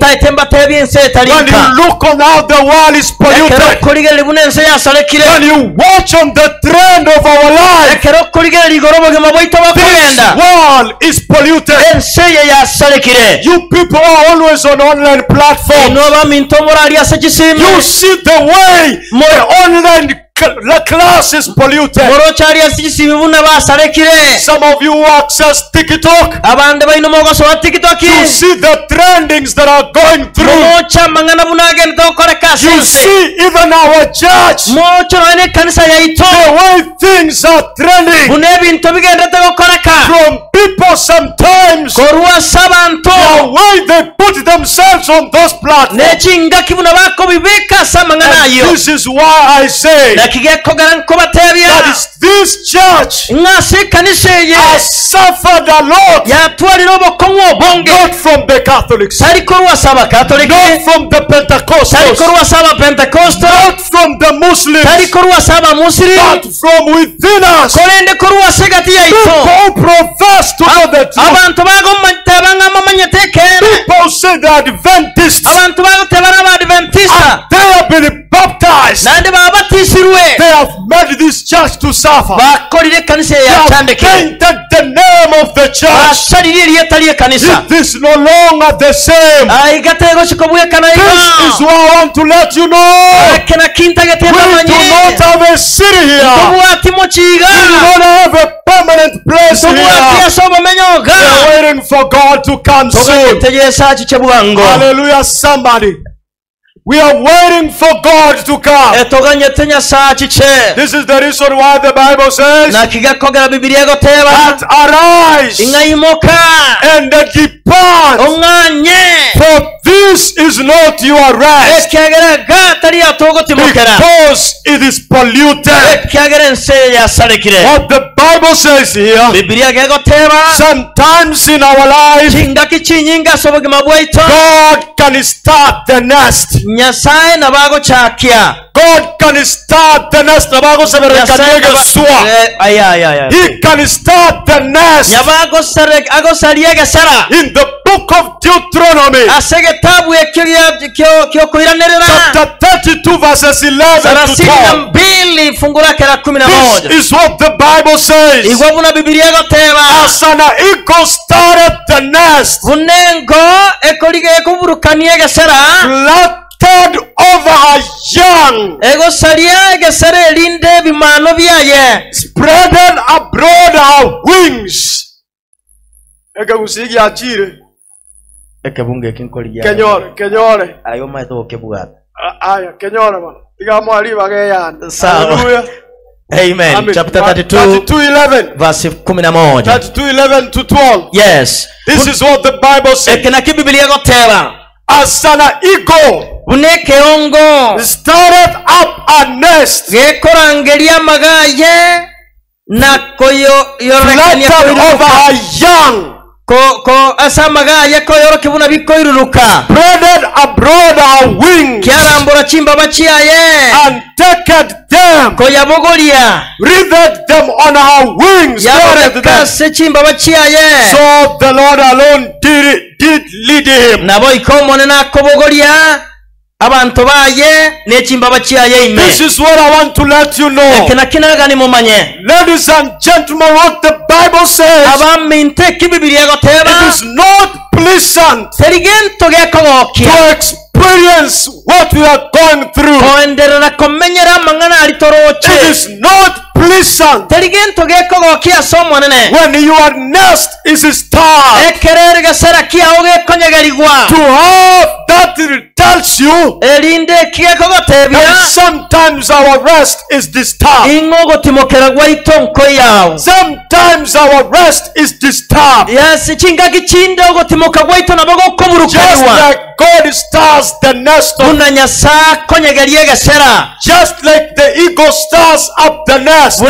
When you look on how the world is polluted, when you watch on the trend of our life, this world is polluted. You people are always on online platforms. You see the way the online class is polluted. Some of you access TikTok. You see the trendings that are going through. You see even our church, the way things are trending. From people sometimes, the way they put themselves on those platforms. And this is why I say that is this church has suffered a lot, not from the Catholics, not from the Pentecostals, not from the Muslims, but from within us. People who profess to know the truth. People say the Adventists, and they have been baptized. They have made this church to suffer. They have painted the name of the church. It is no longer the same. This is what I want to let you know. We do not have a city here. We do not have a permanent place here. We are waiting for God to come soon. Hallelujah, somebody. We are waiting for God to come. This is the reason why the Bible says that arise and depart, for this is not your rest, because it is polluted. What the Bible says here, sometimes in our life, God can start the nest. God can start the nest. He can start the nest. In the book of Deuteronomy, chapter 32 verses 11 to 12. This is what the Bible says. As an eagle started the nest, flattered over her young, spreading abroad her wings. Amen. Chapter 32:11 verse 11. 32:11 to 12. Yes. This is what the Bible says. As an eagle started up a nest, flattered over her young, spreaded abroad her wings, and taketh them, wreathed them on her wings, so the Lord alone did lead him. This is what I want to let you know. Ladies and gentlemen, what the Bible says, it is not pleasant to experience what we are going through. It is not pleasant when your nest is starved to have that tells you that sometimes our rest is disturbed. Sometimes our rest is disturbed. Just like God stars the nest of, just like the eagle stars up the nest.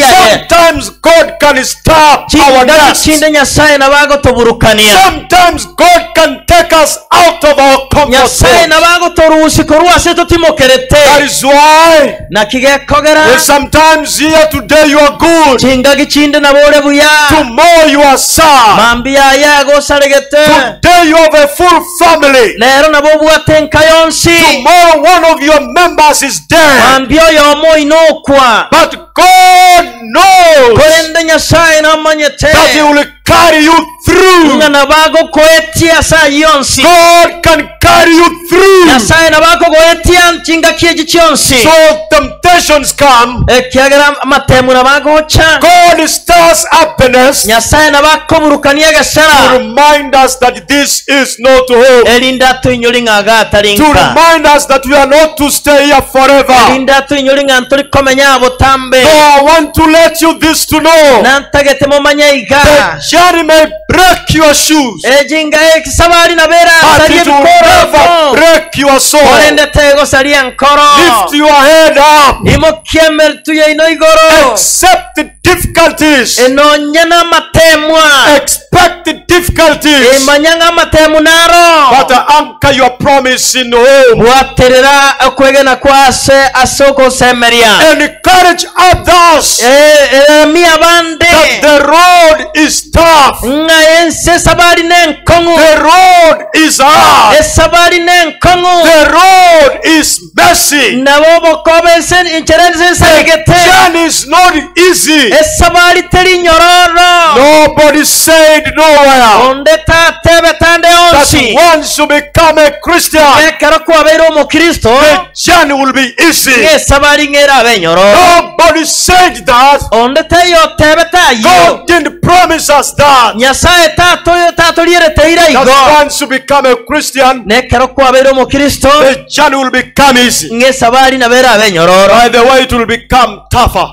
Sometimes God can stop our nest. Sometimes Sometimes God can take us out of our comfort zone. That is why sometimes here today you are good, tomorrow you are sad. Today you have a full family, tomorrow one of your members is dead. But God knows that He will carry you through. God can carry you through. So temptations come, God stirs happiness to remind us that this is not hope, to remind us that we are not to stay here forever. So I want to let you this to know, the journey may break your shoes, but it will never break your soul. Lift your head up, accept the difficulties, expect the difficulties, but anchor your promise in home. Encourage others that the road is tough, the road is hard, the road is messy, the journey is not easy. Nobody said nowhere that once you become a Christian, the journey will be easy. Nobody said that. God didn't promise us that. That once you become a Christian, the journey will become easy. By the way, it will become tougher.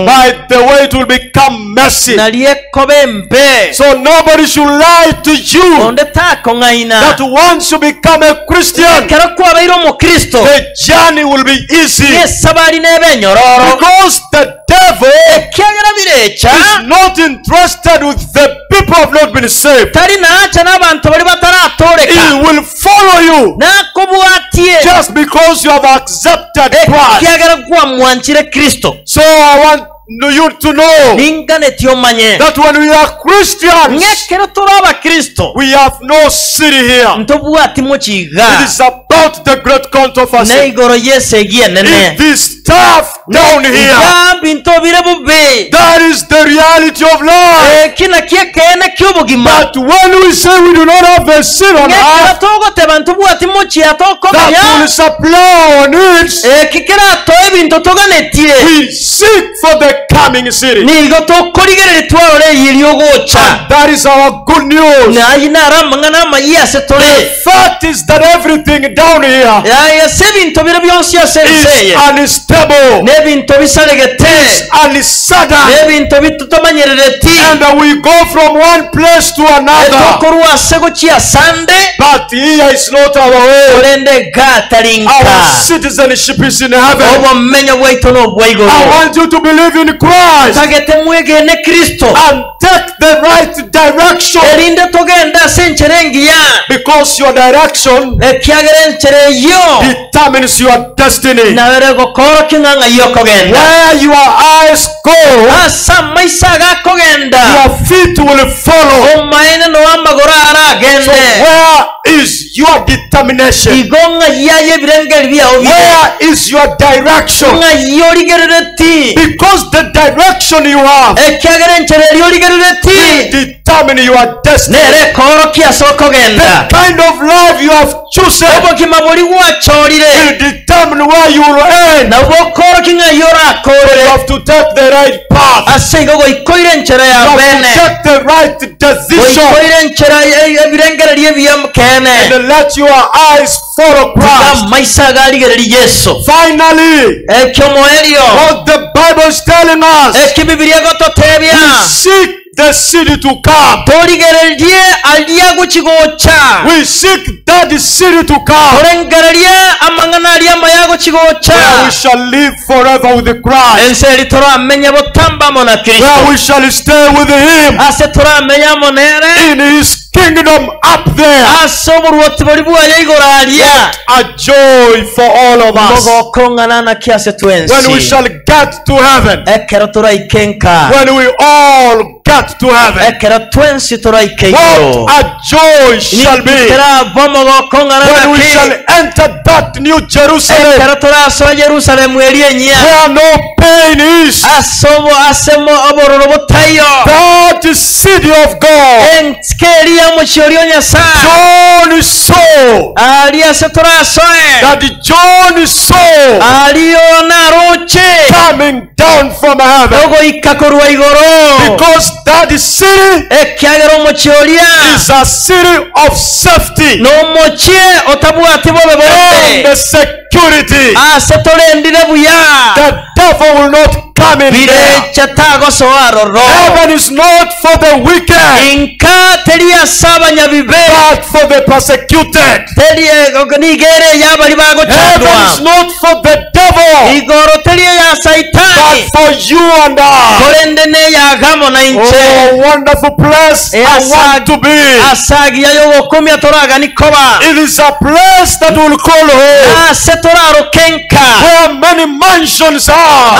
By the way, it will become messy. So nobody should lie to you that once you become a Christian, the journey will be easy. Because the devil is not interested with the people who have not been saved. He will follow you just because you have accepted Christ. So I want you to know that when we are Christians, we have no city here. It is about the great controversy. It is tough down here. That is the reality of life. But when we say we do not have a city on earth that will supply our needs, we seek for the coming city. And that is our good news. The fact is that everything down here is unstable, is uncertain, and we go from one place to another. But here is not our home. Our citizenship is in heaven. I want you to believe in Christ and take the right direction, because your direction determines your destiny. Where your eyes go, your feet will follow. So where is your determination? Where is your direction? Because the direction you have will determine your destiny. The kind of life you have chosen will determine where you will end. You have to take the right path. You have to take the right decision and let your eyes follow Christ. Finally, what the Bible is telling us, we seek the city to come. We seek that city to come, where we shall live forever with Christ, where we shall stay with him in his kingdom up there. What a joy for all of us when we shall get to heaven, when we all get to heaven. What a joy shall be when we shall enter that new Jerusalem, where no pain is, that is city of God. John saw that John saw coming down from heaven, because that city is a city of safety and security. The devil will not come in there. Heaven is not for the wicked, but for the persecuted. Heaven is not for the devil, but for you and I. Oh, wonderful place I want to be. It is a place that will call home, where many mansions are.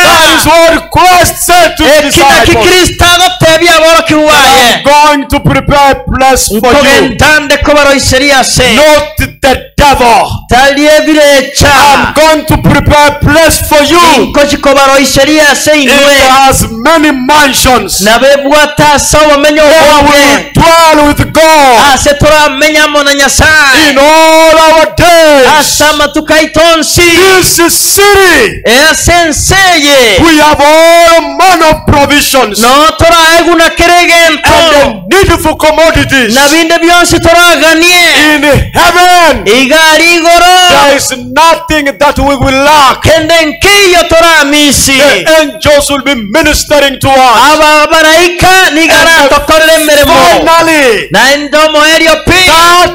That is what Christ said to his disciples. I'm going to prepare a place for you, not the devil. I'm going to prepare a place for you. It has many mansions, where we will dwell with God in all our days. This is city, we have all manner of provisions and the needful commodities. In heaven, there is nothing that we will lack. The angels will be ministering to us. Finally,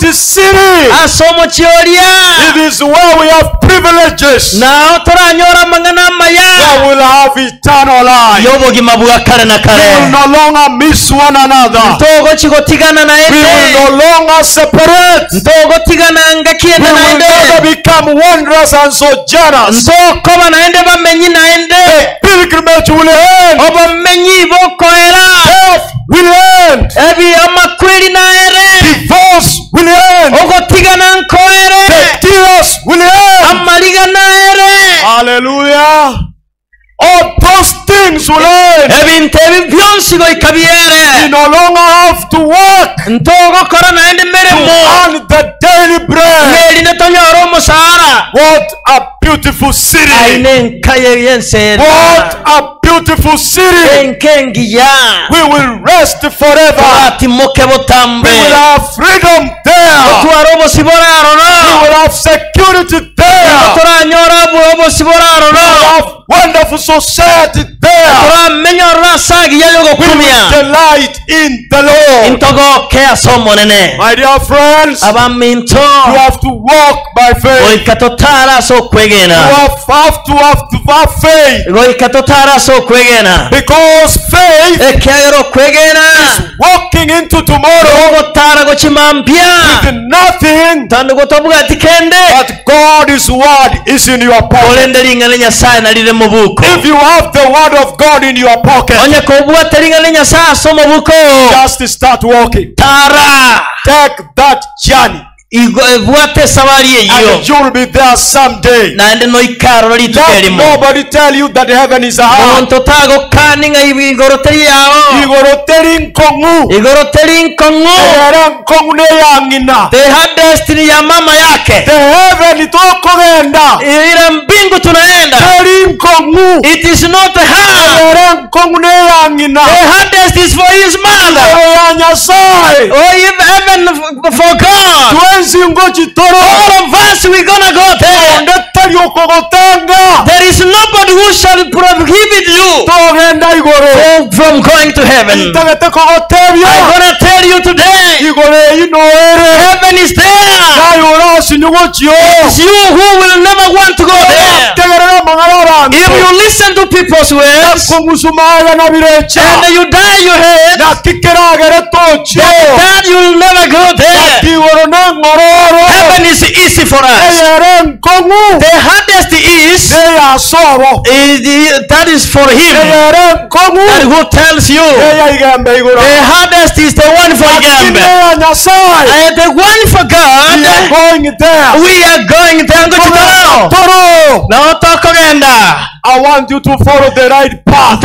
that city, it is where we have privileges, where we will have eternal life. We will no longer miss one another. We will no longer separate. We will never become wanderers and sojourners. The pilgrimage will end. Death will end. Divorce will end. The tears will end. Hallelujah. All those things will end. We no longer have to work to earn the daily bread. What a beautiful city. What a beautiful city. We will rest forever. We will have freedom there. We will have security there. We will have wonderful society there. We will delight in the Lord. My dear friends, you have to walk by faith. You have to have faith. Because faith is walking into tomorrow with nothing but God's word is in your pocket. If you have the word of God in your pocket, just start walking. Take that journey, and you'll be there someday. Let nobody tell you that heaven is a house. The destiny ya mama yake. The heaven itokogenda. Ile mbingu tunaenda. It is not her. The hardest is for his mother. Oh, heaven for God. All of us, we're gonna go there. There is nobody who shall prohibit you from going to heaven. I'm gonna tell you today, heaven is there. It's you who will never want to go there. If you listen to people's words and you die your head, that you'll never go there. Heaven is easy for us. The hardest is that is for him and who tells you. The hardest is the one for Igambe. And the one for God, we are going there. I want you to follow the right path.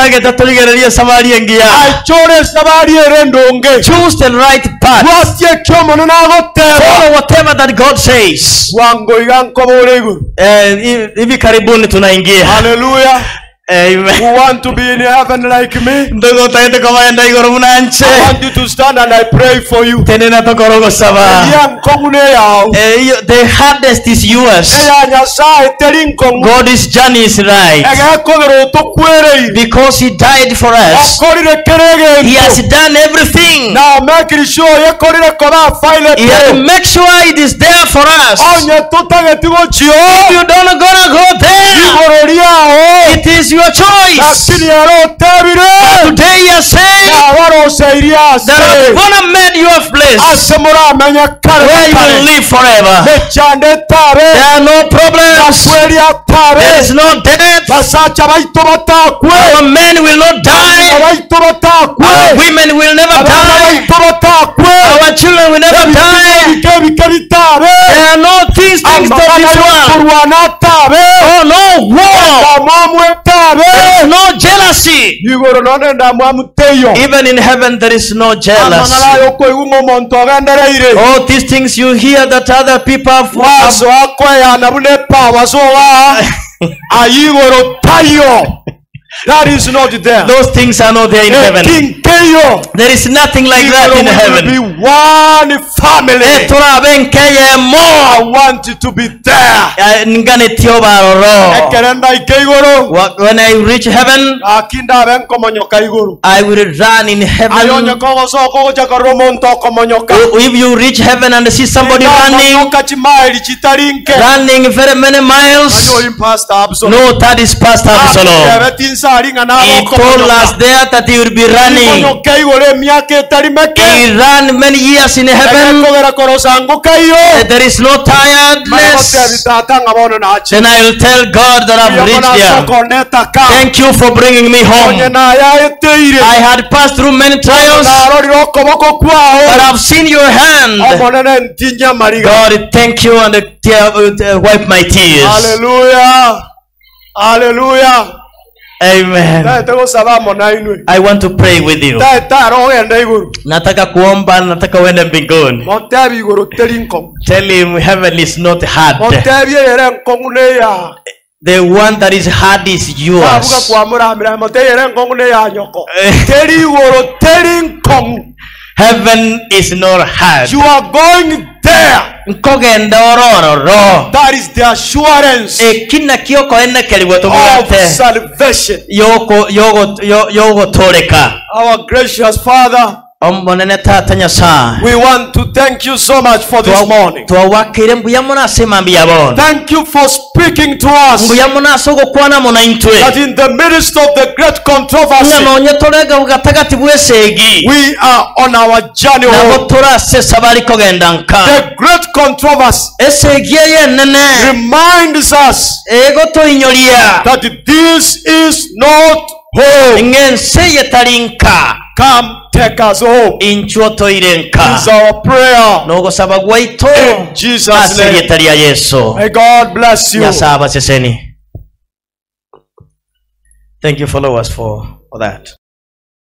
Choose the right path. Follow whatever that God says. Hallelujah. Amen. Who want to be in heaven like me? I want you to stand and I pray for you. The hardest is yours. God's journey is right. Because he died for us. He has done everything. Now making sure he has to make sure it is there for us. If you don't gonna go there, it is your choice. Today you are saying that I'm gonna make your place where you will live forever. There are no problems. There is no death. Our men will not die. Our women will never die. Our children will never die. There are no things of this world. Oh, no war. There is no jealousy. Even in heaven there is no jealousy. Oh, these things you hear that other people have. That is not there. Those things are not there in heaven. There is nothing like that in heaven. Be one family. I want you to be there. When I reach heaven, I will run in heaven. If you reach heaven and see somebody running very many miles, no, that is Pastor Absalom. He told us there that he will be running. He ran many years in heaven. There is no tiredness. Then I will tell God that I've reached there. Thank you for bringing me home. I had passed through many trials, but I've seen your hand. God, thank you, and wipe my tears. Hallelujah. Hallelujah. Amen. I want to pray with you. Nataka kuomba, nataka uende mbinguni. Tell him heaven is not hard. The one that is hard is yours. Heaven is not hard. You are going there. That is the assurance of salvation. Our gracious Father, we want to thank you so much for this morning. Thank you for speaking to us that in the midst of the great controversy, we are on our journey home. The great controversy reminds us that this is not home. Come take us home. Is our prayer. In Jesus' name. May God bless you. Thank you, followers, for that.